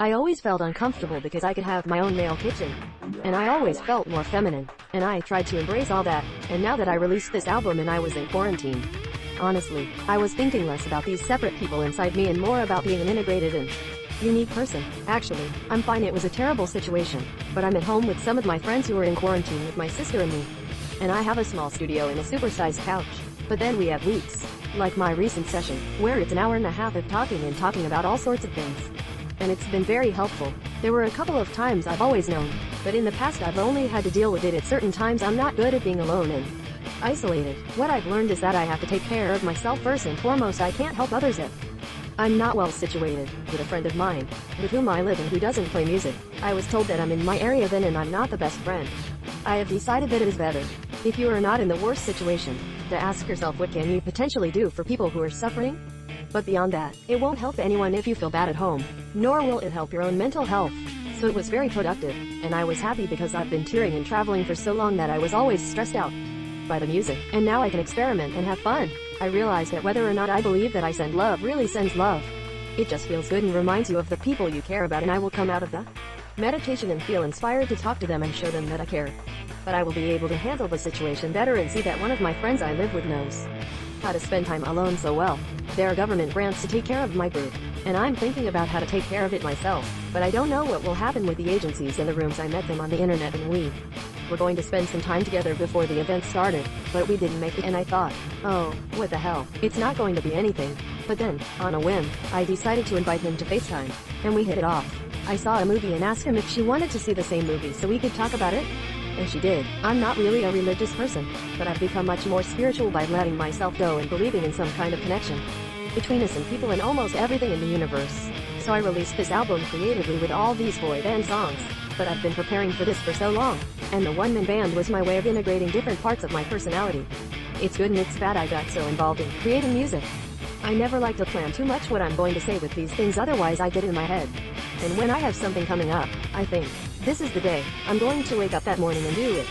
I always felt uncomfortable because I could have my own male kitchen. And I always felt more feminine. And I tried to embrace all that. And now that I released this album and I was in quarantine, honestly, I was thinking less about these separate people inside me and more about being an integrated and unique person. Actually, I'm fine. It was a terrible situation. But I'm at home with some of my friends who are in quarantine with my sister and me. And I have a small studio and a supersized couch. But then we have weeks, like my recent session, where it's an hour and a half of talking about all sorts of things. And it's been very helpful. There were a couple of times I've always known, but in the past I've only had to deal with it at certain times. I'm not good at being alone and isolated. What I've learned is that I have to take care of myself first and foremost. I can't help others if I'm not well situated. With a friend of mine, with whom I live and who doesn't play music, I was told that I'm in my area then and I'm not the best friend. I have decided that it is better, if you are not in the worst situation, to ask yourself what can you potentially do for people who are suffering? But beyond that, it won't help anyone if you feel bad at home, nor will it help your own mental health. So it was very productive, and I was happy because I've been touring and traveling for so long that I was always stressed out by the music, and now I can experiment and have fun. I realize that whether or not I believe that I send love really sends love. It just feels good and reminds you of the people you care about, and I will come out of the meditation and feel inspired to talk to them and show them that I care. But I will be able to handle the situation better and see that one of my friends I live with knows how to spend time alone so well. There are government grants to take care of my group, and I'm thinking about how to take care of it myself, but I don't know what will happen with the agencies and the rooms. I met them on the internet and we were going to spend some time together before the event started, but we didn't make it and I thought, oh, what the hell, it's not going to be anything. But then, on a whim, I decided to invite him to FaceTime, and we hit it off. I saw a movie and asked him if she wanted to see the same movie so we could talk about it. And she did. I'm not really a religious person, but I've become much more spiritual by letting myself go and believing in some kind of connection between us and people and almost everything in the universe. So I released this album creatively with all these boy band songs. But I've been preparing for this for so long, and the one-man band was my way of integrating different parts of my personality. It's good and it's bad I got so involved in creating music. I never like to plan too much what I'm going to say with these things, otherwise I get in my head. And when I have something coming up, I think, this is the day, I'm going to wake up that morning and do it.